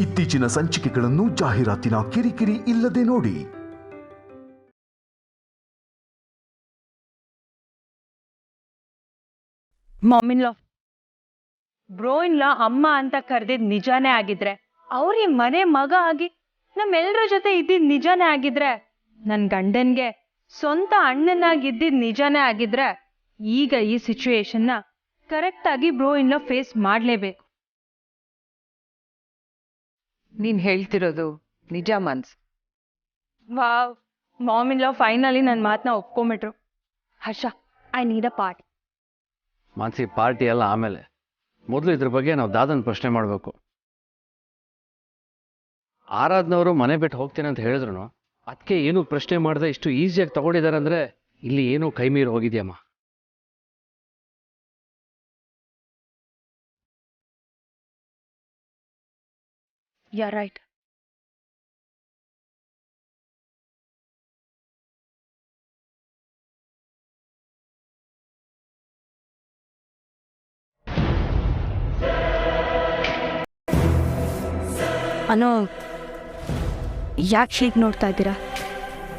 ಇತ್ತೀಚಿನ ಸಂಚಿಕೆಗಳನ್ನು ಜಾಹೀರಾತಿನ ಕಿರಿಕಿರಿ ಇಲ್ಲದೆ ನೋಡಿ. ಮಾಮಿನ್ ಲಾ, ಬ್ರೋ ಇನ್ ಲಾ ಅಮ್ಮ ಅಂತ ಕರೆದಿದ್ ನಿಜಾನೇ ಆಗಿದ್ರೆ, ಅವ್ರ ಮನೆ ಮಗ ಆಗಿ ನಮ್ಮೆಲ್ಲರ ಜೊತೆ ಇದ್ದಿದ್ ನಿಜಾನೇ ಆಗಿದ್ರೆ, ನನ್ ಗಂಡನ್ಗೆ ಸ್ವಂತ ಅಣ್ಣನಾಗಿದ್ದಿದ್ ನಿಜಾನೇ ಆಗಿದ್ರೆ, ಈಗ ಈ ಸಿಚುವೇಶನ್ನ ಕರೆಕ್ಟ್ ಆಗಿ ಬ್ರೋ ಇನ್ ಲಾ ಫೇಸ್ ಮಾಡ್ಲೇಬೇಕು. ನೀನ್ ಹೇಳ್ತಿರೋದು ನಿಜ ಮನ್ಸ್. ವಾವ್, ಮಾಮಿನ್ ಲಾ ಫೈನಲಿ ನನ್ನ ಮಾತನ್ನ ಒಪ್ಕೊಂಬಿಟ್ರು. Harsha, I need a part. Mansi, party ಎಲ್ಲ ಆಮೇಲೆ, ಮೊದಲು ಇದ್ರ ಬಗ್ಗೆ ನಾವು ದಾದನ್ ಪ್ರಶ್ನೆ ಮಾಡಬೇಕು. ಆರಾಧ್ನವರು ಮನೆ ಬಿಟ್ಟು ಹೋಗ್ತೇನೆ ಅಂತ ಹೇಳಿದ್ರು, ಅದಕ್ಕೆ ಏನು ಪ್ರಶ್ನೆ ಮಾಡದೆ ಇಷ್ಟು ಈಸಿಯಾಗಿ ತಗೊಂಡಿದ್ದಾರೆ ಅಂದ್ರೆ ಇಲ್ಲಿ ಏನೋ ಕೈ ಮೀರಿ ಹೋಗಿದ್ಯಮ್ಮ. Yeah right. ಅನೋ, ಯಾಕೆ ಹೀಗೆ ನೋಡ್ತಾ ಇದ್ದೀರಾ?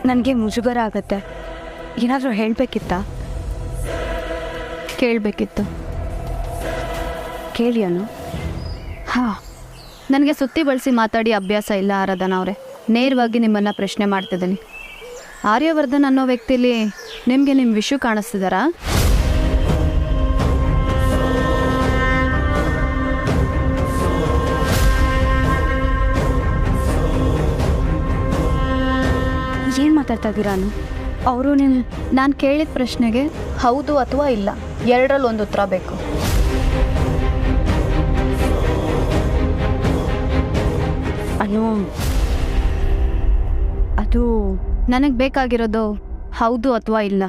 ನನಗೆ ಮುಜುಗರ ಆಗತ್ತೆ. ಏನಾದರೂ ಹೇಳಬೇಕಿತ್ತಾ? ಕೇಳಬೇಕಿತ್ತು. ಕೇಳಿ ಅನು. ಹಾಂ, ನನಗೆ ಸುತ್ತಿ ಬಳಸಿ ಮಾತಾಡಿ ಅಭ್ಯಾಸ ಇಲ್ಲ ಆರಾಧನಾ ಅವರೇ. ನೇರವಾಗಿ ನಿಮ್ಮನ್ನು ಪ್ರಶ್ನೆ ಮಾಡ್ತಿದ್ದೀನಿ. ಆರ್ಯವರ್ಧನ್ ಅನ್ನೋ ವ್ಯಕ್ತಿಲಿ ನಿಮಗೆ ನಿಮ್ಮ ವಿಷಯ ಕಾಣಿಸ್ತಿದ್ದಾರಾ? ಏನು ಮಾತಾಡ್ತಾ ಇದ್ದೀರಾ ಅನು? ಅವರು ನಾನು ಕೇಳಿದ ಪ್ರಶ್ನೆಗೆ ಹೌದು ಅಥವಾ ಇಲ್ಲ, ಎರಡರಲ್ಲಿ ಒಂದು ಉತ್ತರ ಬೇಕು. ಅನು, ಅದು ನನಗೆ ಬೇಕಾಗಿರೋದು ಹೌದು ಅಥವಾ ಇಲ್ಲ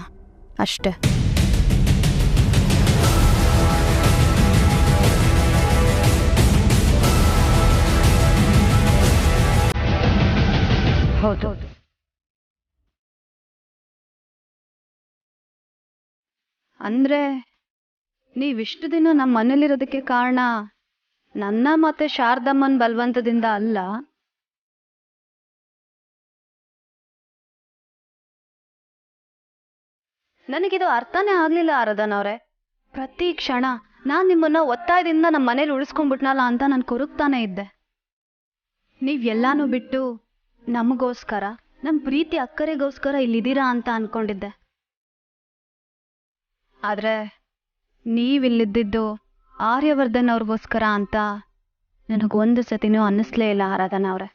ಅಷ್ಟೇ. ಹೌದು. ಅಂದರೆ ನೀವಿಷ್ಟು ದಿನ ನಮ್ಮ ಮನೇಲಿರೋದಕ್ಕೆ ಕಾರಣ ನನ್ನ ಮತ್ತು ಶಾರದಮ್ಮನ ಬಲವಂತದಿಂದ ಅಲ್ಲ, ನನಗಿದು ಅರ್ಥನೇ ಆಗಲಿಲ್ಲ ಆರಾಧನಾ ಅವರೇ. ಪ್ರತಿ ಕ್ಷಣ ನಾನು ನಿಮ್ಮನ್ನು ಒತ್ತಾಯದಿಂದ ನಮ್ಮ ಮನೇಲಿ ಉಳಿಸ್ಕೊಂಡ್ಬಿಟ್ನಲ್ಲ ಅಂತ ನಾನು ಕೊರಗ್ತಾನೆ ಇದ್ದೆ. ನೀವೆಲ್ಲಾನು ಬಿಟ್ಟು ನಮಗೋಸ್ಕರ, ನಮ್ಮ ಪ್ರೀತಿ ಅಕ್ಕರೆಗೋಸ್ಕರ ಇಲ್ಲಿದ್ದೀರಾ ಅಂತ ಅಂದ್ಕೊಂಡಿದ್ದೆ. ಆದರೆ ನೀವಿಲ್ಲಿದ್ದಿದ್ದು ಆರ್ಯವರ್ಧನ್ ಅವ್ರಿಗೋಸ್ಕರ ಅಂತ ನನಗೊಂದು ಸತಿನೂ ಅನ್ನಿಸ್ಲೇ ಇಲ್ಲ ಆರಾಧನಾ ಅವರೇ.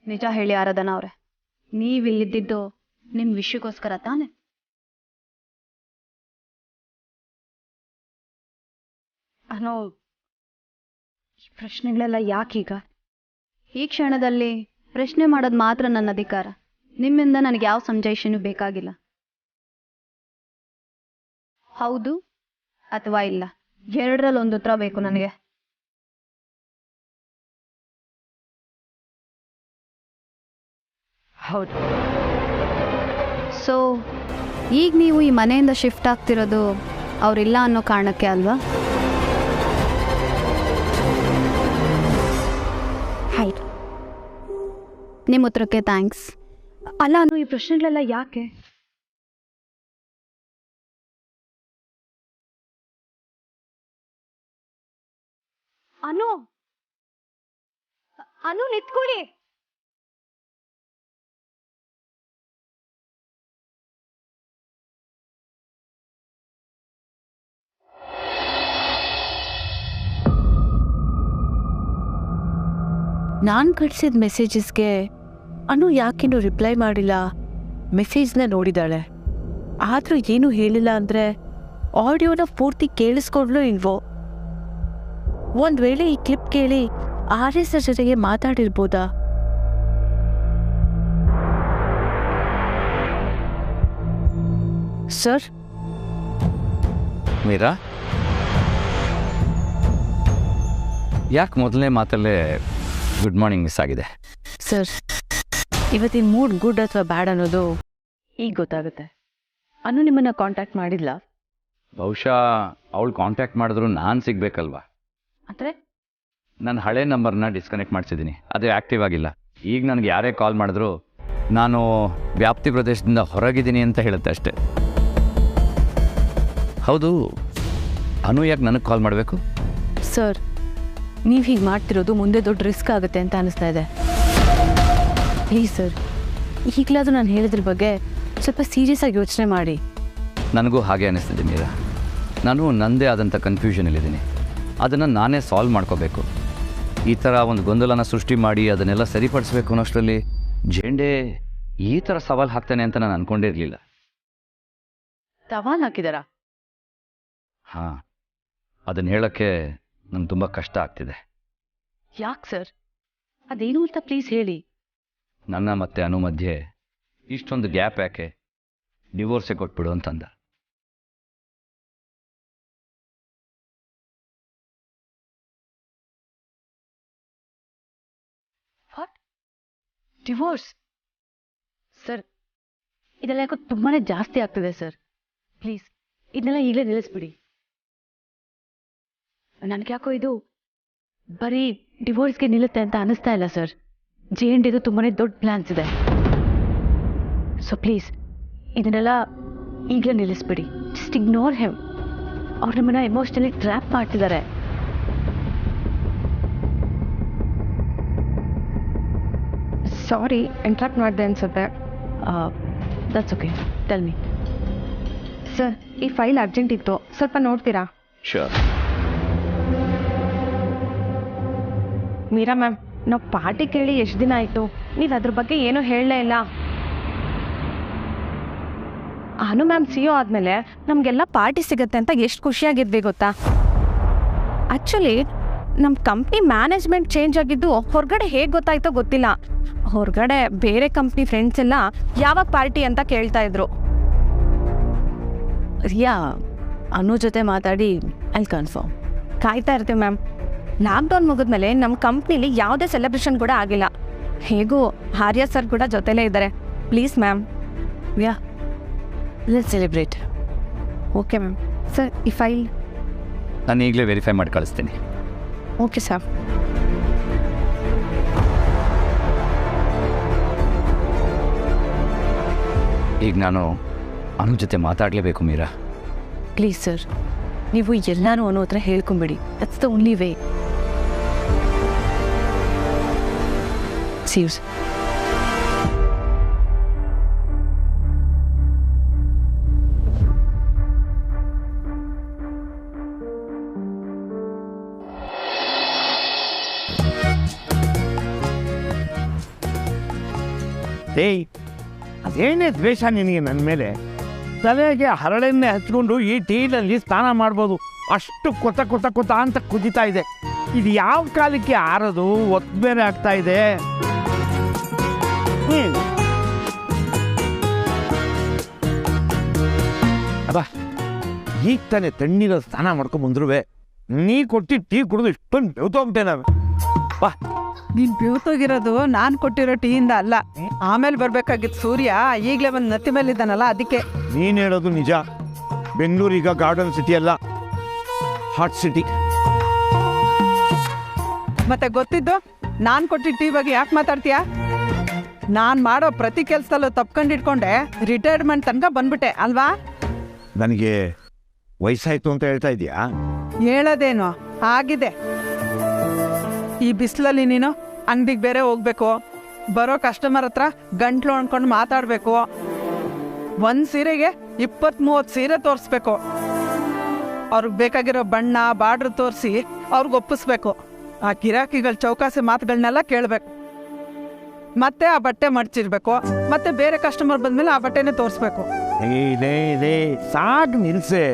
ನಿಜ ಹೇಳಿ ಆರಾಧನಾ ಅವರೇ, ನೀವಿಲ್ಲಿದ್ದಿದ್ದು ನಿಮ್ಮ ವಿಷಯಕ್ಕೋಸ್ಕರ ತಾನೆ? ಅನೋ, ಈ ಪ್ರಶ್ನೆಗಳೆಲ್ಲ ಯಾಕೀಗ? ಈ ಕ್ಷಣದಲ್ಲಿ ಪ್ರಶ್ನೆ ಮಾಡೋದು ಮಾತ್ರ ನನ್ನ ಅಧಿಕಾರ. ನಿಮ್ಮಿಂದ ನನಗೆ ಯಾವ ಸಂಜಾಯಿಷನೂ ಬೇಕಾಗಿಲ್ಲ. ಹೌದು ಅಥವಾ ಇಲ್ಲ, ಎರಡರಲ್ಲಿ ಒಂದು ಉತ್ತರ ಬೇಕು ನನಗೆ. ಹೌದು. ಸೊ ಈಗ ನೀವು ಈ ಮನೆಯಿಂದ ಶಿಫ್ಟ್ ಆಗ್ತಿರೋದು ಅವರಿಲ್ಲ ಅನ್ನೋ ಕಾರಣಕ್ಕೆ ಅಲ್ವಾ? ಆಯ್ತು. ನಿಮ್ಮ ಉತ್ತರಕ್ಕೆ ಥ್ಯಾಂಕ್ಸ್. ಅಲ್ಲ ಅನು, ಈ ಪ್ರಶ್ನೆಗಳೆಲ್ಲ ಯಾಕೆ? ಅನು, ಅನು ನಿಂತ್ಕೊಳ್ಳಿ. ನಾನು ಕಳಿಸಿದ ಮೆಸೇಜಸ್ಗೆ ಅನು ಯಾಕಿನ್ನೂ ರಿಪ್ಲೈ ಮಾಡಿಲ್ಲ? ಮೆಸೇಜ್ನ ನೋಡಿದಾಳೆ, ಆದರೂ ಏನೂ ಹೇಳಿಲ್ಲ ಅಂದರೆ ಆಡಿಯೋನ ಪೂರ್ತಿ ಕೇಳಿಸ್ಕೊಂಡ್ಲೋ ಇಲ್ವೋ? ಒಂದು ವೇಳೆ ಈ ಕ್ಲಿಪ್ ಕೇಳಿ RS ಜೊತೆಗೆ ಮಾತಾಡಿರ್ಬೋದಾ? ಸರ್, ಮೀರಾ, ಯಾಕೆ ಮೊದಲನೇ ಮಾತಲ್ಲೇ ಗುಡ್ ಮಾರ್ನಿಂಗ್ ಮಿಸ್ ಆಗಿದೆ? ಸರ್, ಇವತ್ತಿನ ಮೂಡ್ ಗುಡ್ ಅಥವಾ ಬ್ಯಾಡ್ ಅನ್ನೋದು ಈಗ ಗೊತ್ತಾಗುತ್ತೆ. ಅನು ನಿಮ್ಮನ್ನು ಕಾಂಟ್ಯಾಕ್ಟ್ ಮಾಡಿಲ್ಲ? ಬಹುಶಃ ಅವಳು ಕಾಂಟ್ಯಾಕ್ಟ್ ಮಾಡಿದ್ರು ನಾನು ಸಿಗ್ಬೇಕಲ್ವಾ? ಅಂದರೆ ನನ್ನ ಹಳೆ ನಂಬರ್ನ ಡಿಸ್ಕನೆಕ್ಟ್ ಮಾಡಿಸಿದ್ದೀನಿ, ಅದು ಆ್ಯಕ್ಟಿವ್ ಆಗಿಲ್ಲ. ಈಗ ನನಗೆ ಯಾರೇ ಕಾಲ್ ಮಾಡಿದ್ರು ನಾನು ವ್ಯಾಪ್ತಿ ಪ್ರದೇಶದಿಂದ ಹೊರಗಿದ್ದೀನಿ ಅಂತ ಹೇಳುತ್ತೆ ಅಷ್ಟೆ. ಹೌದು, ಅನು ಯಾಕೆ ನನಗೆ ಕಾಲ್ ಮಾಡಬೇಕು? ಸರ್, ನೀವು ಹೀಗೆ ಮಾಡ್ತಿರೋದು ಮುಂದೆ ದೊಡ್ಡ ರಿಸ್ಕ್ ಆಗುತ್ತೆ ಅಂತ ಅನಿಸ್ತಾ ಇದೆ. ಪ್ಲೀಸ್ ಸರ್, ಈಗಲಾದರೂ ನಾನು ಹೇಳಿದ್ರ ಬಗ್ಗೆ ಸ್ವಲ್ಪ ಸೀರಿಯಸ್ ಆಗಿ ಯೋಚನೆ ಮಾಡಿ. ನನಗೂ ಹಾಗೆ ಅನ್ನಿಸ್ತಿದೆ ಮೀರಾ. ನಾನು ನನ್ನದೇ ಆದಂಥ ಕನ್ಫ್ಯೂಷನಲ್ಲಿದ್ದೀನಿ. ಅದನ್ನು ನಾನೇ ಸಾಲ್ವ್ ಮಾಡ್ಕೋಬೇಕು. ಈ ಥರ ಒಂದು ಗೊಂದಲನ ಸೃಷ್ಟಿ ಮಾಡಿ ಅದನ್ನೆಲ್ಲ ಸರಿಪಡಿಸ್ಬೇಕು ಅನ್ನೋಷ್ಟರಲ್ಲಿ ಜೇಂಡೆ ಈ ಥರ ಸವಾಲು ಹಾಕ್ತಾನೆ ಅಂತ ನಾನು ಅಂದ್ಕೊಂಡೇ ಇರಲಿಲ್ಲ. ಸವಾಲ್ ಹಾಕಿದಾರಾ? ಹಾಂ, ಅದನ್ನು ಹೇಳೋಕ್ಕೆ ನಂಗೆ ತುಂಬ ಕಷ್ಟ ಆಗ್ತಿದೆ. ಯಾಕೆ ಸರ್? ಅದೇನು ಅಂತ ಪ್ಲೀಸ್ ಹೇಳಿ. ನನ್ನ ಮತ್ತು ಅನು ಮಧ್ಯೆ ಇಷ್ಟೊಂದು ಗ್ಯಾಪ್ ಯಾಕೆ, ಡಿವೋರ್ಸೇ ಕೊಟ್ಬಿಡು ಅಂತಂದ. ವಾಟ್? ಡಿವೋರ್ಸ್? ಸರ್, ಇದೆಲ್ಲ ಯಾಕೋ ತುಂಬಾ ಜಾಸ್ತಿ ಆಗ್ತಿದೆ ಸರ್. ಪ್ಲೀಸ್ ಇದನ್ನೆಲ್ಲ ಈಗಲೇ ನಿಲ್ಲಿಸ್ಬಿಡಿ. ನನಗೆ ಯಾಕೋ ಇದು ಬರೀ ಡಿವೋರ್ಸ್ಗೆ ನಿಲ್ಲುತ್ತೆ ಅಂತ ಅನ್ನಿಸ್ತಾ ಇಲ್ಲ ಸರ್. ಜೇಂಡಿದು ತುಂಬಾ ದೊಡ್ಡ ಪ್ಲ್ಯಾನ್ಸ್ ಇದೆ. ಸೊ ಪ್ಲೀಸ್ ಇದನ್ನೆಲ್ಲ ಈಗಲೇ ನಿಲ್ಲಿಸ್ಬಿಡಿ. Just ignore him. ಅವ್ರು ನಿಮ್ಮನ್ನ ಎಮೋಷ್ನಲಿ ಟ್ರ್ಯಾಪ್ ಮಾಡ್ತಿದ್ದಾರೆ. ಸಾರಿ, ಇಂಟ್ರಾಕ್ಟ್ ಮಾಡಿದೆ ಅನ್ಸುತ್ತೆ. That's okay, tell me. Sir, ಈ ಫೈಲ್ ಅರ್ಜೆಂಟ್ ಇತ್ತು, ಸ್ವಲ್ಪ ನೋಡ್ತೀರಾ? ಶೋರ್. ಮೀರಾ ಮ್ಯಾಮ್, ನಾವು ಪಾರ್ಟಿ ಕೇಳಿ ಎಷ್ಟು ದಿನ ಆಯಿತು, ನೀವು ಅದ್ರ ಬಗ್ಗೆ ಏನೂ ಹೇಳಲೇ ಇಲ್ಲ. ಅನು ಮ್ಯಾಮ್ CO ಆದಮೇಲೆ ನಮಗೆಲ್ಲ ಪಾರ್ಟಿ ಸಿಗುತ್ತೆ ಅಂತ ಎಷ್ಟು ಖುಷಿಯಾಗಿದ್ವಿ ಗೊತ್ತಾ? ಆ್ಯಕ್ಚುಲಿ ನಮ್ಮ ಕಂಪ್ನಿ ಮ್ಯಾನೇಜ್ಮೆಂಟ್ ಚೇಂಜ್ ಆಗಿದ್ದು ಹೊರಗಡೆ ಹೇಗೆ ಗೊತ್ತಾಯ್ತೋ ಗೊತ್ತಿಲ್ಲ. ಹೊರಗಡೆ ಬೇರೆ ಕಂಪ್ನಿ ಫ್ರೆಂಡ್ಸ್ ಎಲ್ಲ ಯಾವಾಗ ಪಾರ್ಟಿ ಅಂತ ಕೇಳ್ತಾ ಇದ್ರು. ರಿಯಾ, ಅನು ಜೊತೆ ಮಾತಾಡಿ ಐ ಕನ್ಫರ್ಮ್. ಕಾಯ್ತಾ ಇರ್ತೀವಿ ಮ್ಯಾಮ್. ಲಾಕ್ಡೌನ್ ಮುಗಿದ್ಮೇಲೆ ನಮ್ಮ ಕಂಪ್ನಿಲಿ ಯಾವುದೇ ಸೆಲೆಬ್ರೇಷನ್ ಕೂಡ ಆಗಿಲ್ಲ. ಹೇಗೂ ಆರ್ಯ ಸರ್ ಕೂಡ ಜೊತೆಲೇ ಇದ್ದಾರೆ. Please ma'am. Yeah, let's celebrate. Okay ma'am. Sir, ಈ ಫೈಲ್ ನಾನು ಈಗಲೇ ವೆರಿಫೈ ಮಾಡಿ ಕಳಿಸ್ತೀನಿ. Okay sir. ಈಗ ನಾನು ಅನು ಜೊತೆ ಮಾತಾಡಲೇಬೇಕು ಮೀರಾ. ಪ್ಲೀಸ್ ಸರ್, ನೀವು ಎಲ್ಲಾನು ಅನ್ನೋ ಹತ್ರ ಹೇಳ್ಕೊಂಬಿಡಿ. That's the only way. ಸೀವ್ಸ್. ಏಯ್, ಅದೇನೇ ದ್ವೇಷ ನಿನಗೆ ನನ್ನ ಮೇಲೆ? ತಲೆಗೆ ಹರಳೆಣ್ಣೆ ಹಚ್ಕೊಂಡು ಈ ಟೀನಲ್ಲಿ ಸ್ನಾನ ಮಾಡ್ಬೋದು. ಅಷ್ಟು ಕೊತ ಕೊತ ಕೊತ ಅಂತ ಕುದಿತಾ ಇದೆ. ಇದು ಯಾವ ಕಾಲಕ್ಕೆ ಆರೋದು? ಒತ್ತು ಬೇರೆ ಆಗ್ತಾ ಇದೆ. ಅಬ್ಬಾ, ಈಗ ತಾನೆ ತಣ್ಣೀರ ಸ್ನಾನ ಮಾಡ್ಕೊಂಬಂದ್ರು ನೀ ಕೊಟ್ಟು ಟೀ ಕುಡಿದು ಇಷ್ಟೊಂದು ಬೆವ್ತೋಗ್ಬಿಟ್ಟೆ ನಾವು. ಬಾ. ನೀನ್ ಬೆವ್ತೋಗಿರೋದು ನಾನು ಕೊಟ್ಟಿರೋ ಟೀಯಿಂದ ಅಲ್ಲ, ಆಮೇಲೆ ಬರ್ಬೇಕಾಗಿತ್ತು ಸೂರ್ಯ ಈಗಲೇ ಬಂದು ನತ್ತಿ ಮೇಲೆ ಇದ್ದಾನಲ್ಲ ಅದಕ್ಕೆ. ನೀನು ಹೇಳೋದು ನಿಜ. ಬೆಂಗಳೂರು ಈಗ ಗಾರ್ಡನ್ ಸಿಟಿ ಅಲ್ಲ, ಹಾಟ್ ಸಿಟಿ. ಮತ್ತೆ ಗೊತ್ತಿದ್ದು ನಾನು ಕೊಟ್ಟಿದ್ದ ಟೀ ಬಗ್ಗೆ ಯಾಕೆ ಮಾತಾಡ್ತೀಯಾ? ನಾನು ಮಾಡೋ ಪ್ರತಿ ಕೆಲಸದಲ್ಲೂ ತಪ್ಕೊಂಡಿಟ್ಕೊಂಡೆ ರಿಟೈರ್ಮೆಂಟ್ ತನಕ ಬಂದ್ಬಿಟ್ಟೆ ಅಲ್ವಾ? ನನಗೆ ವಯಸ್ಸಾಯ್ತು ಅಂತ ಹೇಳ್ತಾ ಇದೀಯಾ? ಹೇಳೋದೇನು ಆಗಿದೆ. ಈ ಬಿಸಿಲಲ್ಲಿ ನೀನು ಅಂಗಡಿಗೆ ಬೇರೆ ಹೋಗ್ಬೇಕು, ಬರೋ ಕಸ್ಟಮರ್ ಹತ್ರ ಗಂಟ್ಲು ಅನ್ಕೊಂಡು ಮಾತಾಡಬೇಕು, ಒಂದು ಸೀರೆಗೆ 20-30 ಸೀರೆ ತೋರಿಸ್ಬೇಕು, ಅವ್ರಿಗೆ ಬೇಕಾಗಿರೋ ಬಣ್ಣ ಬಾರ್ಡ್ರ್ ತೋರಿಸಿ ಅವ್ರಿಗೆ ಒಪ್ಪಿಸ್ಬೇಕು, ಆ ಗಿರಾಕಿಗಳ ಚೌಕಾಸಿ ಮಾತುಗಳನ್ನೆಲ್ಲ ಕೇಳಬೇಕು, ಮತ್ತೆ ಆ ಬಟ್ಟೆ ಮಡ್ಚಿರ್ಬೇಕು, ಮತ್ತೆ ಬೇರೆ ಕಸ್ಟಮರ್ ಬಂದಮೇಲೆ ಆ ಬಟ್ಟೆನೇ ತೋರಿಸ್ಬೇಕು. ಲೇ ಸಾಕು ನಿಲ್ಸೆ.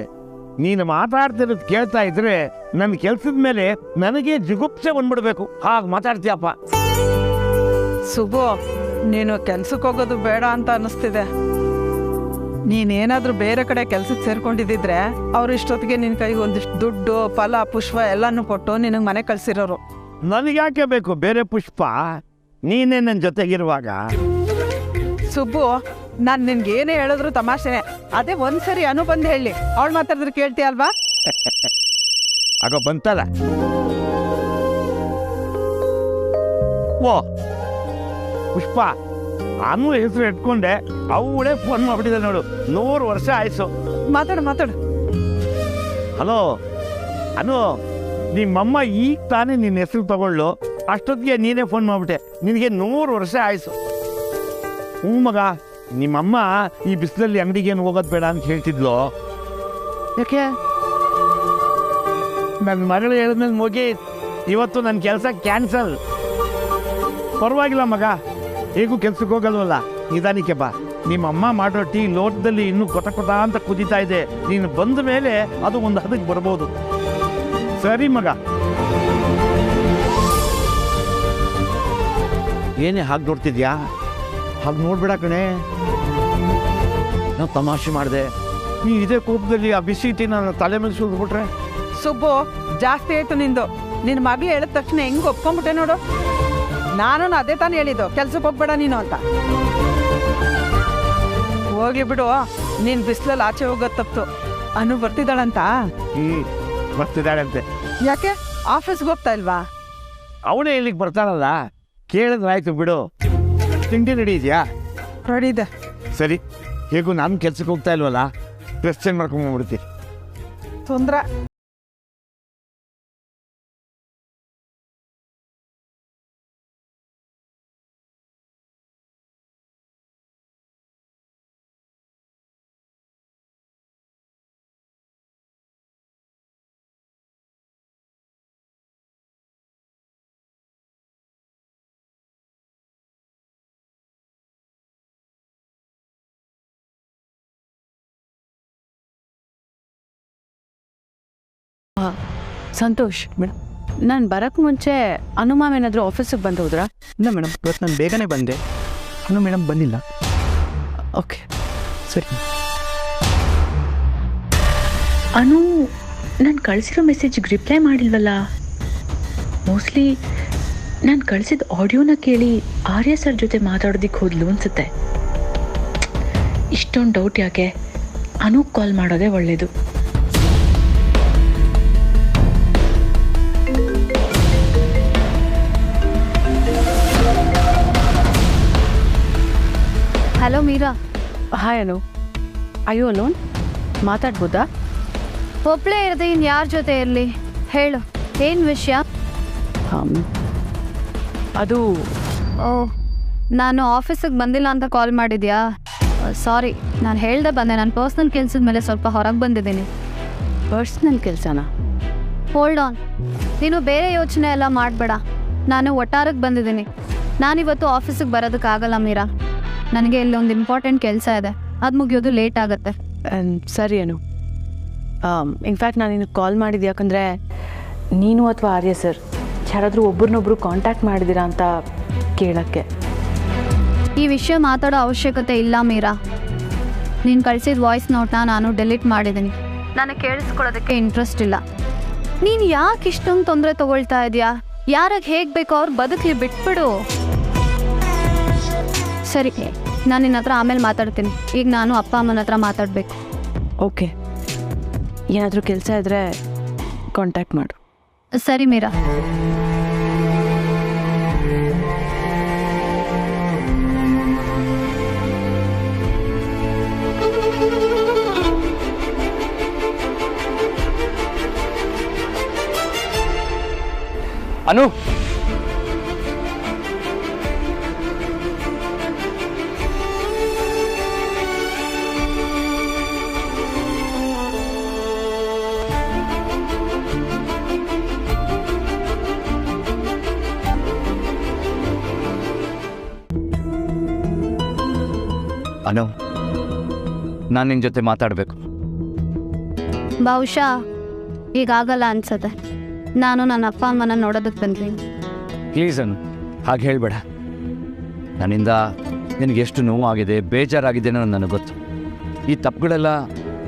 ನೀನು ಮಾತಾಡ್ತಿರೋದು ಕೇಳ್ತಾ ಇದ್ರೆ ನನ್ನ ಕೆಲ್ಸದ ಮೇಲೆ ನನಗೆ ಜಿಗುಪ್ಸೆ ಬಂದ್ಬಿಡ್ಬೇಕು. ಹಾಗೆ ಮಾತಾಡ್ತೀಯಪ್ಪ. ಸುಬು, ನೀನು ಕೆಲ್ಸಕ್ಕೆ ಹೋಗೋದು ಬೇಡ ಅಂತ ಅನ್ನಿಸ್ತಿದೆ. ನೀನೇನಾದ್ರೂ ಬೇರೆ ಕಡೆ ಕೆಲ್ಸಕ್ಕೆ ಸೇರ್ಕೊಂಡಿದ್ದಿದ್ರೆ ಅವ್ರು ಇಷ್ಟೊತ್ತಿಗೆ ನಿನ್ನ ಕೈಗೆ ಒಂದಿಷ್ಟು ದುಡ್ಡು ಫಲ ಪುಷ್ಪ ಎಲ್ಲನೂ ಕೊಟ್ಟು ನಿನಗೆ ಮನೆ ಕಳ್ಸಿರೋರು. ನನಗ್ಯಾಕೆ ಬೇಕು ಬೇರೆ ಪುಷ್ಪ? ನೀನೇ ನನ್ನ ಜೊತೆಗಿರುವಾಗ. ಸುಬ್ಬು, ನಾನು ನಿನ್ಗೆ ಏನೇ ಹೇಳಿದ್ರು ತಮಾಷೆನೆ. ಅದೇ ಒಂದ್ಸರಿ ಅನು ಬಂದು ಹೇಳಿ, ಅವಳು ಮಾತಾಡಿದ್ರೆ ಕೇಳ್ತೀಯ ಅಲ್ವಾ? ಆಗ ಬಂತಲ್ಲ, ಒಪ್ಪೋ. ಪುಷ್ಪ ಅನು ಹೆಸರು ಇಟ್ಕೊಂಡೆ ಅವಳೇ ಫೋನ್ ಮಾಡ್ಬಿಟ್ಟಿದೆ ನೋಡು. 100 ವರ್ಷ ಆಯ್ತು. ಮಾತಾಡು. ಹಲೋ ಅನು, ನಿಮ್ಮಮ್ಮ ಈಗ ತಾನೇ ನಿನ್ನ ಹೆಸರು ತಗೊಳ್ಳು, ಅಷ್ಟೊತ್ತಿಗೆ ನೀನೇ ಫೋನ್ ಮಾಡ್ಬಿಟ್ಟೆ. ನಿನಗೆ 100 ವರ್ಷ ಆಯ್ತು. ಹ್ಞೂ ಮಗ, ನಿಮ್ಮಮ್ಮ ಈ ಬಿಸಿಲಲ್ಲಿ ಅಂಗಡಿಗೇನು ಹೋಗೋದು ಬೇಡ ಅಂತ ಹೇಳ್ತಿದ್ಲು. ಯಾಕೆ? ನನ್ನ ಮಗಳು ಹೇಳಿದ್ಮೇಲೆ ಮುಗಿ, ಇವತ್ತು ನನ್ನ ಕೆಲಸ ಕ್ಯಾನ್ಸಲ್. ಪರವಾಗಿಲ್ಲ ಮಗ, ಹೇಗೂ ಕೆಲ್ಸಕ್ಕೆ ಹೋಗಲ್ವಲ್ಲ, ನಿಧಾನಕ್ಕೆ ಬಾ. ನಿಮ್ಮಮ್ಮ ಮಾಡೋ ಟೀ ಲೋಟದಲ್ಲಿ ಇನ್ನೂ ಕೊತ ಅಂತ ಕುದೀತಾ ಇದೆ. ನೀನು ಬಂದ ಮೇಲೆ ಅದು ಒಂದು ಹದಕ್ಕೆ ಬರ್ಬೋದು. ಸರಿ ಮಗ. ಏನೇ ಹಾಗೆ ನೋಡ್ತಿದ್ಯಾ? ಹಾಗೆ ನೋಡ್ಬೇಡ ಕಣೆ, ನಾವು ತಮಾಷೆ ಮಾಡಿದೆ. ನೀ ಇದೇ ಕೋಪದಲ್ಲಿ ಆ ಬಿಸಿ ಟೀ ನನ್ನ ತಲೆ ಮೇಲೆ ಸುರಿದ್ಬಿಟ್ರೆ? ಸುಬ್ಬು, ಜಾಸ್ತಿ ಆಯ್ತು ನಿಂದು. ನಿನ್ನ ಮಗಳು ಹೇಳಿದ ತಕ್ಷಣ ಹೆಂಗೆ ಒಪ್ಕೊಂಡ್ಬಿಟ್ಟೆ ನೋಡು. ನಾನು ಅದೇ ತಾನೇ ಹೇಳಿದ್ದು, ಕೆಲ್ಸಕ್ಕೆ ಹೋಗ್ಬೇಡ ನೀನು ಅಂತ. ಹೋಗ್ಲಿ ಬಿಡು, ನೀನು ಬಿಸಿಲಲ್ಲಿ ಆಚೆ ಹೋಗೋದು ತಪ್ಪು. ಅನು ಬರ್ತಿದ್ದಾಳಂತ? ಬರ್ತಿದ್ದಾಳಂತೆ. ಯಾಕೆ ಆಫೀಸ್ಗೆ ಹೋಗ್ತಾ ಇಲ್ವಾ? ಅವಳೇ ಇಲ್ಲಿಗೆ ಬರ್ತಾಳಲ್ಲ, ಕೇಳಿದ್ರಾಯ್ತು ಬಿಡು. ತಿಂಡಿ ರೆಡಿ ಇದೆಯಾ? ರೆಡಿ ಇದೆ. ಸರಿ, ಹೇಗೂ ನಾನು ಕೆಲ್ಸಕ್ಕೆ ಹೋಗ್ತಾ ಇಲ್ವಲ್ಲ, ಡ್ರೆಸ್ ಚೇಂಜ್ ಮಾಡ್ಕೊಂಡ್ಬಿಡ್ತೀನಿ. ತೊಂದರೆ. ಸಂತೋಷ್ ಮೇಡಮ್, ನಾನು ಬರೋಕ್ಕೆ ಮುಂಚೆ ಅನುಮಾಮ್ ಏನಾದರೂ ಆಫೀಸಿಗೆ ಬಂದು ಹೋದ್ರಾ? ಇಲ್ಲ ಮೇಡಮ್, ಇವತ್ತು ನಾನು ಬೇಗನೆ ಬಂದೆ. ಅನು ಮೇಡಮ್ ಬಂದಿಲ್ಲ. ಓಕೆ ಸರಿ. ಅನು ನಾನು ಕಳಿಸಿರೋ ಮೆಸೇಜ್ಗೆ ರಿಪ್ಲೈ ಮಾಡಿಲ್ವಲ್ಲ? ಮೋಸ್ಟ್ಲಿ ನಾನು ಕಳಿಸಿದ ಆಡಿಯೋನ ಕೇಳಿ ಆರ್ಯ ಸರ್ ಜೊತೆ ಮಾತಾಡೋದಕ್ಕೆ ಹೋದ್ಲು ಅನ್ಸುತ್ತೆ. ಇಷ್ಟೊಂದು ಡೌಟ್ ಯಾಕೆ? ಅನು ಕಾಲ್ ಮಾಡೋದೇ ಒಳ್ಳೆಯದು. ಹಲೋ ಮೀರಾ. ಹಾಯ್ ಅನು, ಅಯ್ಯೋ ಅಲೋನ್ ಮಾತಾಡ್ಬೋದಾ? ಒಬ್ಬಳೇ ಇರದೆ ಇನ್ನು ಯಾರ ಜೊತೆ ಇರಲಿ ಹೇಳು, ಏನು ವಿಷಯ? ಅದು ಓ, ನಾನು ಆಫೀಸಿಗೆ ಬಂದಿಲ್ಲ ಅಂತ ಕಾಲ್ ಮಾಡಿದ್ಯಾ? ಸಾರಿ, ನಾನು ಹೇಳ್ದೆ ಬಂದೆ. ನಾನು ಪರ್ಸ್ನಲ್ ಕೆಲಸದ ಮೇಲೆ ಸ್ವಲ್ಪ ಹೊರಗೆ ಬಂದಿದ್ದೀನಿ. ಪರ್ಸ್ನಲ್ ಕೆಲಸನಾ? ಹೋಲ್ಡ್ ಆನ್, ನೀನು ಬೇರೆ ಯೋಚನೆ ಎಲ್ಲ ಮಾಡಬೇಡ. ನಾನು ಒಟ್ಟಾರಕ್ಕೆ ಬಂದಿದ್ದೀನಿ. ನಾನಿವತ್ತು ಆಫೀಸಿಗೆ ಬರೋದಕ್ಕಾಗಲ್ಲ ಮೀರಾ. ನನಗೆ ಇಲ್ಲಿ ಒಂದು ಇಂಪಾರ್ಟೆಂಟ್ ಕೆಲಸ ಇದೆ, ಅದು ಮುಗಿಯೋದು ಲೇಟ್ ಆಗುತ್ತೆ. ಸರಿ ಅನು. ಇನ್ಫ್ಯಾಕ್ಟ್ ನಾನು ನಿನಗೆ ಕಾಲ್ ಮಾಡಿದ್ದು ಯಾಕಂದರೆ ನೀನು ಅಥವಾ ಆರ್ಯ ಸರ್ ಯಾರಾದರೂ ಒಬ್ರನ್ನೊಬ್ರು ಕಾಂಟ್ಯಾಕ್ಟ್ ಮಾಡಿದ್ದೀರಾ ಅಂತ ಕೇಳೋಕ್ಕೆ. ಈ ವಿಷಯ ಮಾತಾಡೋ ಅವಶ್ಯಕತೆ ಇಲ್ಲ ಮೀರಾ. ನೀನು ಕಳಿಸಿದ ವಾಯ್ಸ್ ನೋಟ್ನ ನಾನು ಡಿಲೀಟ್ ಮಾಡಿದ್ದೀನಿ. ನನಗೆ ಕೇಳಿಸ್ಕೊಳ್ಳೋದಕ್ಕೆ ಇಂಟ್ರೆಸ್ಟ್ ಇಲ್ಲ. ನೀನು ಯಾಕೆ ಇಷ್ಟೊಂದು ತೊಂದರೆ ತೊಗೊಳ್ತಾ ಇದೆಯಾ? ಯಾರಿಗೆ ಹೇಗೆ ಬೇಕೋ ಅವ್ರು ಬದುಕಲಿ, ಬಿಟ್ಬಿಡು. ಸರಿ, ನಾನು ನಿನ್ನ ಹತ್ರ ಆಮೇಲೆ ಮಾತಾಡ್ತೀನಿ. ಈಗ ನಾನು ಅಪ್ಪ ಅಮ್ಮನ ಹತ್ರ ಮಾತಾಡಬೇಕು. ಓಕೆ, ಏನಾದರೂ ಕೆಲಸ ಇದ್ದರೆ ಕಾಂಟ್ಯಾಕ್ಟ್ ಮಾಡು. ಸರಿ ಮೀರಾ. ಅನು, ಅನು, ನಾನು ನಿನ್ನ ಜೊತೆ ಮಾತಾಡಬೇಕು. ಬಹುಶಃ ಈಗಾಗಲ್ಲ ಅನ್ಸತ್ತೆ. ನಾನು ನನ್ನ ಅಪ್ಪ ಅಮ್ಮನ ನೋಡೋದಕ್ಕೆ ಬಂದಿದ್ದೀನಿ. ಪ್ಲೀಸ್ ಅನು, ಹಾಗೆ ಹೇಳಬೇಡ. ನನ್ನಿಂದ ನಿನಗೆ ಎಷ್ಟು ನೋವಾಗಿದೆ, ಬೇಜಾರಾಗಿದೆ ಅನ್ನೋದು ನನಗೆ ಗೊತ್ತು. ಈ ತಪ್ಪುಗಳೆಲ್ಲ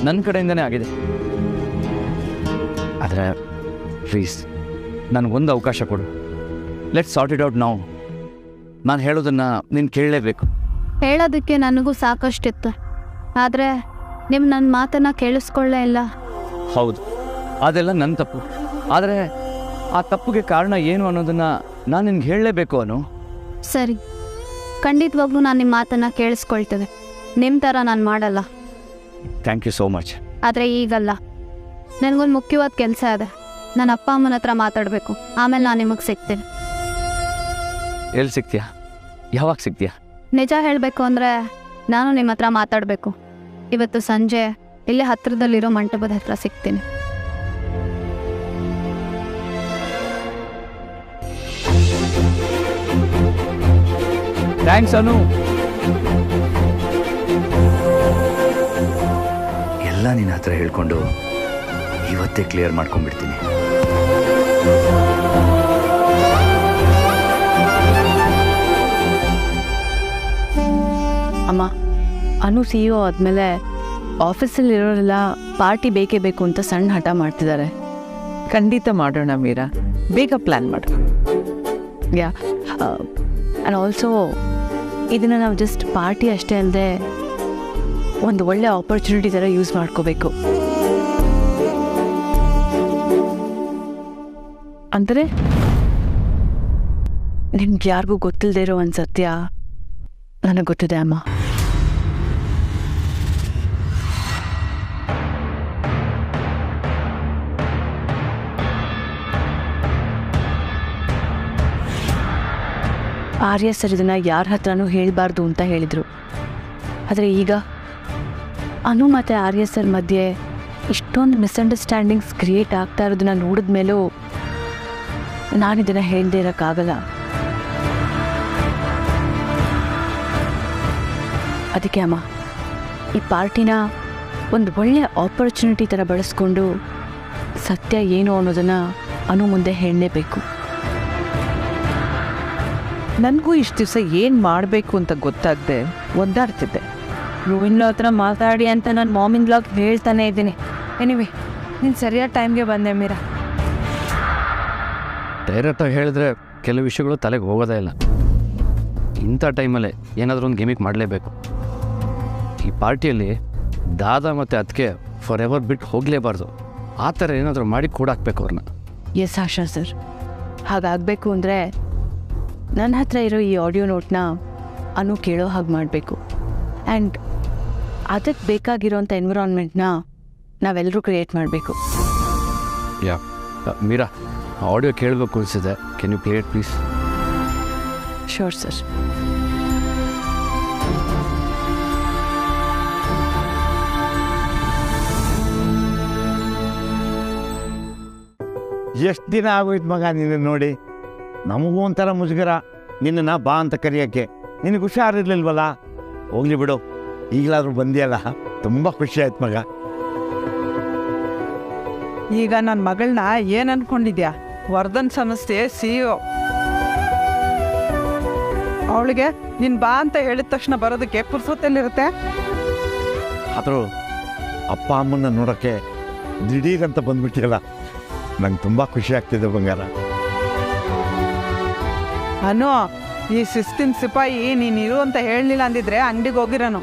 ನನ್ನ ಕಡೆಯಿಂದನೇ ಆಗಿದೆ. ಆದರೆ ಪ್ಲೀಸ್ ನನಗೊಂದು ಅವಕಾಶ ಕೊಡು. ಲೆಟ್ಸ್ ಸಾರ್ಟ್ ಇಟ್ ಔಟ್ ನಾವು. ನಾನು ಹೇಳೋದನ್ನು ನೀನು ಕೇಳಲೇಬೇಕು. ಹೇಳೋದಕ್ಕೆ ನನಗೂ ಸಾಕಷ್ಟಿತ್ತು, ಆದರೆ ನಿಮ್ಮ ನನ್ನ ಮಾತನ್ನು ಕೇಳಿಸ್ಕೊಳ್ಳೇ ಇಲ್ಲ. ಹೌದು, ಅದೆಲ್ಲ ನನ್ನ ತಪ್ಪು. ಆದರೆ ಆ ತಪ್ಪಿಗೆ ಕಾರಣ ಏನು ಅನ್ನೋದನ್ನು ನಾನು ನಿನ್ಗೆ ಹೇಳಲೇಬೇಕು ಅನು. ಸರಿ, ಖಂಡಿತವಾಗ್ಲೂ ನಾನು ನಿಮ್ಮ ಮಾತನ್ನು ಕೇಳಿಸ್ಕೊಳ್ತೇನೆ. ನಿಮ್ಮ ಥರ ನಾನು ಮಾಡಲ್ಲ. Thank you so much. ಆದರೆ ಈಗಲ್ಲ, ನನಗೊಂದು ಮುಖ್ಯವಾದ ಕೆಲಸ ಇದೆ. ನನ್ನ ಅಪ್ಪ ಅಮ್ಮನ ಹತ್ರ ಮಾತಾಡಬೇಕು. ಆಮೇಲೆ ನಾನು ನಿಮಗೆ ಸಿಗ್ತೀನಿ. ಎಲ್ಲಿ ಸಿಗ್ತೀಯಾ? ಯಾವಾಗ ಸಿಗ್ತೀಯಾ? ನಿಜ ಹೇಳಬೇಕು ಅಂದರೆ ನಾನು ನಿಮ್ಮ ಹತ್ರ ಮಾತಾಡಬೇಕು. ಇವತ್ತು ಸಂಜೆ ಇಲ್ಲೇ ಹತ್ತಿರದಲ್ಲಿರೋ ಮಂಟಪದ ಹತ್ರ ಸಿಗ್ತೀನಿ. ಥ್ಯಾಂಕ್ಸ್ ಅನು. ಎಲ್ಲ ನಿನ್ನ ಹತ್ರ ಹೇಳ್ಕೊಂಡು ಇವತ್ತೇ ಕ್ಲಿಯರ್ ಮಾಡ್ಕೊಂಡ್ಬಿಡ್ತೀನಿ. ಅಮ್ಮ, ಅನು CEO ಆದಮೇಲೆ ಆಫೀಸಲ್ಲಿರೋರೆಲ್ಲ ಪಾರ್ಟಿ ಬೇಕೇ ಬೇಕು ಅಂತ ಸಣ್ಣ ಹಠ ಮಾಡ್ತಿದ್ದಾರೆ. ಖಂಡಿತ ಮಾಡೋಣ ಮೀರಾ, ಬೇಗ ಪ್ಲ್ಯಾನ್ ಮಾಡು. ಯಾ ಆ್ಯಂಡ್ ಆಲ್ಸೋ ಇದನ್ನು ನಾವು ಜಸ್ಟ್ ಪಾರ್ಟಿ ಅಷ್ಟೇ ಅಲ್ಲದೆ ಒಂದು ಒಳ್ಳೆ ಆಪರ್ಚುನಿಟಿ ಥರ ಯೂಸ್ ಮಾಡ್ಕೋಬೇಕು. ಅಂದರೆ ನಿಮ್ಗೆ ಯಾರಿಗೂ ಗೊತ್ತಿಲ್ಲದೆ ಇರೋ ಒಂದು ಸತ್ಯ ನನಗೆ ಗೊತ್ತಿದೆ ಅಮ್ಮ. ಆರ್ಯ ಸರ್ ಇದನ್ನು ಯಾರ ಹತ್ರನೂ ಹೇಳಬಾರ್ದು ಅಂತ ಹೇಳಿದರು. ಆದರೆ ಈಗ ಅನು ಮತ್ತು ಆರ್ಯ ಸರ್ ಮಧ್ಯೆ ಇಷ್ಟೊಂದು ಮಿಸ್ಅಂಡರ್ಸ್ಟ್ಯಾಂಡಿಂಗ್ಸ್ ಕ್ರಿಯೇಟ್ ಆಗ್ತಾ ಇರೋದನ್ನ ನೋಡಿದ ಮೇಲೂ ನಾನಿದನ್ನು ಹೇಳದೇ ಇರೋಕ್ಕಾಗಲ್ಲ. ಅದಕ್ಕೆ ಅಮ್ಮ, ಈ ಪಾರ್ಟಿನ ಒಂದು ಒಳ್ಳೆಯ ಆಪರ್ಚುನಿಟಿ ಥರ ಬಳಸ್ಕೊಂಡು ಸತ್ಯ ಏನು ಅನ್ನೋದನ್ನು ಅನು ಮುಂದೆ ಹೇಳಲೇಬೇಕು. ನನಗೂ ಇಷ್ಟು ದಿವಸ ಏನು ಮಾಡಬೇಕು ಅಂತ ಗೊತ್ತಾಗದೆ ಒದ್ದಾಡ್ತಿದ್ದೆ. ರೋಹಿನ್ ಹತ್ರ ಮಾತಾಡಿ ಅಂತ ನಾನು ಮಾಮಿನ್ ಬ್ಲಾಗ್ ಹೇಳ್ತಾನೆ ಇದ್ದೀನಿ. ಎನಿವೆ, ನೀನು ಸರಿಯಾದ ಟೈಮ್ಗೆ ಬಂದೆ ಮೀರಾ. ಡೈರೆಕ್ಟಾಗಿ ಹೇಳಿದ್ರೆ ಕೆಲವು ವಿಷಯಗಳು ತಲೆಗೆ ಹೋಗೋದೇ ಇಲ್ಲ. ಇಂಥ ಟೈಮಲ್ಲೇ ಏನಾದರೂ ಒಂದು ಗಿಮಿಕ್ ಮಾಡಲೇಬೇಕು. ಈ ಪಾರ್ಟಿಯಲ್ಲಿ ದಾದಾ ಮತ್ತು ಅದಕ್ಕೆ ಫಾರ್ ಎವರ್ ಬಿಟ್ಟು ಹೋಗಲೇಬಾರ್ದು. ಆ ಥರ ಏನಾದರೂ ಮಾಡಿ ಕೂಡಾಕ್ಬೇಕು ಅವ್ರನ್ನ. ಎಸ್ ಆಶಾ ಸರ್, ಹಾಗಾಗಬೇಕು ಅಂದರೆ ನನ್ನ ಹತ್ರ ಇರೋ ಈ ಆಡಿಯೋ ನೋಟ್ನ ಅನು ಕೇಳೋ ಹಾಗೆ ಮಾಡಬೇಕು. ಆ್ಯಂಡ್ ಅದಕ್ಕೆ ಬೇಕಾಗಿರೋಂಥ ಎನ್ವಿರಾನ್ಮೆಂಟ್ನ ನಾವೆಲ್ಲರೂ ಕ್ರಿಯೇಟ್ ಮಾಡಬೇಕು. ಯಾ ಮೀರಾ, ಆಡಿಯೋ ಕೇಳಬೇಕು ಅನಿಸಿದೆ. Can you play it please? Sure sir. ಎಷ್ಟು ದಿನ ಆಗೋಯ್ತು ಮಗ ನಿನ್ನ ನೋಡಿ. ನಮಗೂ ಒಂಥರ ಮುಜುಗರ ನಿನ್ನನ್ನು ಬಾ ಅಂತ ಕರೆಯೋಕ್ಕೆ. ನಿನಗೆ ಹುಷಾರಿರ್ಲಿಲ್ವಲ್ಲ? ಹೋಗ್ಲಿ ಬಿಡು, ಈಗಲಾದರೂ ಬಂದಿಯಲ್ಲ, ತುಂಬ ಖುಷಿ ಆಯ್ತು ಮಗ. ಈಗ ನನ್ನ ಮಗಳನ್ನ ಏನು ಅಂದ್ಕೊಂಡಿದ್ಯಾ? ವರ್ಧನ್ ಸಂಸ್ಥೆ CEO. ಅವಳಿಗೆ ನೀನು ಬಾ ಅಂತ ಹೇಳಿದ ತಕ್ಷಣ ಬರೋದಕ್ಕೆ ಪುರ್ಸೊತ್ತಲ್ಲಿರುತ್ತೆ. ಆದರೂ ಅಪ್ಪ ಅಮ್ಮನ್ನ ನೋಡೋಕ್ಕೆ ದಿಢೀರಂತ ಬಂದ್ಬಿಟ್ಟಿಯಲ್ಲ, ನಂಗೆ ತುಂಬ ಖುಷಿ ಆಗ್ತಿದೆ ಬಂಗಾರ. ಅನು, ಈ ಶಿಸ್ತಿನ ಸಿಪಾಯಿ ನೀನು ಇರು ಅಂತ ಹೇಳಲಿಲ್ಲ ಅಂದಿದ್ರೆ ಅಂಗಡಿಗೆ ಹೋಗಿರೋನು.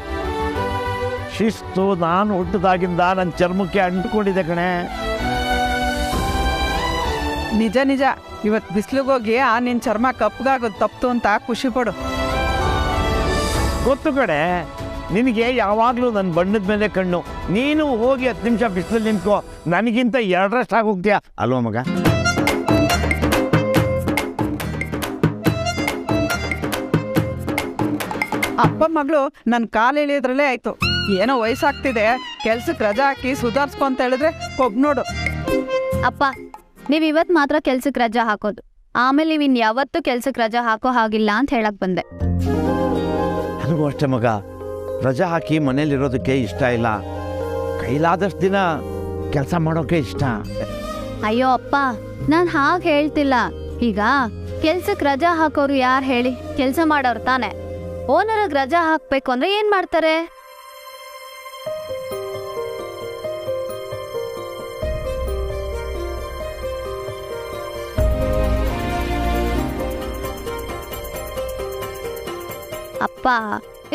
ಶಿಸ್ತು ನಾನು ಹುಟ್ಟಿದಾಗಿಂದ ನನ್ನ ಚರ್ಮಕ್ಕೆ ಅಂಟ್ಕೊಂಡಿದೆ ಕಣೆ. ನಿಜ ನಿಜ, ಇವತ್ತು ಬಿಸಿಲಿಗೋಗಿ ನಿನ್ನ ಚರ್ಮ ಕಪ್ಪಗಾಗೋದು ತಪ್ತು ಅಂತ ಖುಷಿ ಪಡು. ಗೊತ್ತು ಕಡೆ, ನಿನಗೆ ಯಾವಾಗಲೂ ನನ್ನ ಬಣ್ಣದ ಮೇಲೆ ಕಣ್ಣು. ನೀನು ಹೋಗಿ 10 ನಿಮಿಷ ಬಿಸಿಲಲ್ಲಿ ನಿಂತ್ಕೋ, ನನಗಿಂತ 2ರಷ್ಟು ಆಗೋಗ್ತೀಯ ಅಲ್ವಾ ಮಗ? ಅಪ್ಪ ಮಗಳು ನನ್ನ ಕಾಲು ಎಳೆಯೋದ್ರಲ್ಲೇ ಆಯಿತು. ಏನೋ ವಯಸ್ಸಾಗ್ತಿದೆ, ಕೆಲ್ಸಕ್ಕೆ ರಜಾ ಹಾಕಿ ಸುಧಾರಿಸ್ಕೊ ಅಂತ ಹೇಳಿದ್ರೆ ಕೊಬ್ಬು ನೋಡು. ಅಪ್ಪ, ನೀವು ಇವತ್ತು ಮಾತ್ರ ಕೆಲ್ಸಕ್ಕೆ ರಜಾ ಹಾಕೋದು, ಆಮೇಲೆ ನೀವು ಇನ್ಯಾವತ್ತೂ ಕೆಲ್ಸಕ್ಕೆ ರಜಾ ಹಾಕೋ ಹಾಗಿಲ್ಲ ಅಂತ ಹೇಳಕ್ ಬಂದೆ. ನನಗೂ ಅಷ್ಟೇ ಮಗ, ರಜಾ ಹಾಕಿ ಮನೇಲಿರೋದಕ್ಕೆ ಇಷ್ಟ ಇಲ್ಲ. ಕೈಲಾದಷ್ಟು ದಿನ ಕೆಲಸ ಮಾಡೋಕೆ ಇಷ್ಟ. ಅಯ್ಯೋ ಅಪ್ಪ, ನಾನು ಹಾಗೆ ಹೇಳ್ತಿಲ್ಲ. ಈಗ ಕೆಲ್ಸಕ್ಕೆ ರಜಾ ಹಾಕೋರು ಯಾರು ಹೇಳಿ? ಕೆಲಸ ಮಾಡೋರು ತಾನೆ. ಓನರ್ಗೆ ರಜಾ ಹಾಕ್ಬೇಕು ಅಂದ್ರೆ ಏನ್ ಮಾಡ್ತಾರೆ? ಅಪ್ಪ,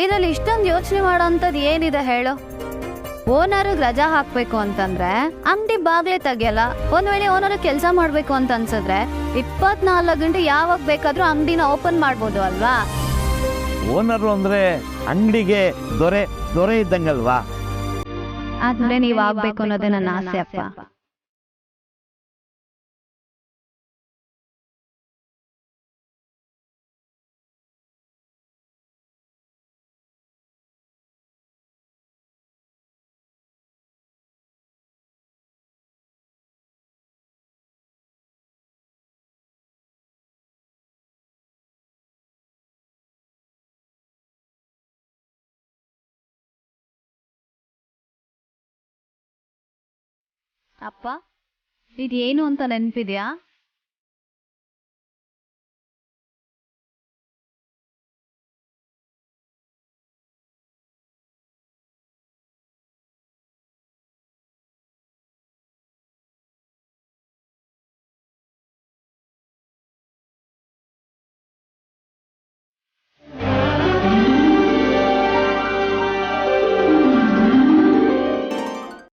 ಇದರಲ್ಲಿ ಇಷ್ಟೊಂದು ಯೋಚನೆ ಮಾಡೋಂಥದ್ದು ಏನಿದೆ ಹೇಳು? ಓನರ್ಗೆ ರಜಾ ಹಾಕ್ಬೇಕು ಅಂತಂದ್ರೆ ಅಂಗಡಿ ಬಾಗ್ಲೇ ತೆಗಿಯಲ್ಲ. ಒಂದ್ ವೇಳೆ ಓನರ್ ಕೆಲಸ ಮಾಡ್ಬೇಕು ಅಂತ ಅನ್ಸಿದ್ರೆ 24 ಗಂಟೆ ಯಾವಾಗ ಬೇಕಾದ್ರೂ ಅಂಗಡಿನ ಓಪನ್ ಮಾಡ್ಬೋದು ಅಲ್ವಾ? ಓನರು ಅಂದ್ರೆ ಅಂಗಡಿಗೆ ದೊರೆ ಇದ್ದಂಗಲ್ವಾ? ಆದ್ರೆ ನೀವ್ ಆಗ್ಬೇಕು ಅನ್ನೋದೇ ನನ್ನ ಆಸೆ ಅಪ್ಪ. ಅಪ್ಪ, ಇದೇನು ಅಂತ ನೆನಪಿದ್ಯಾ?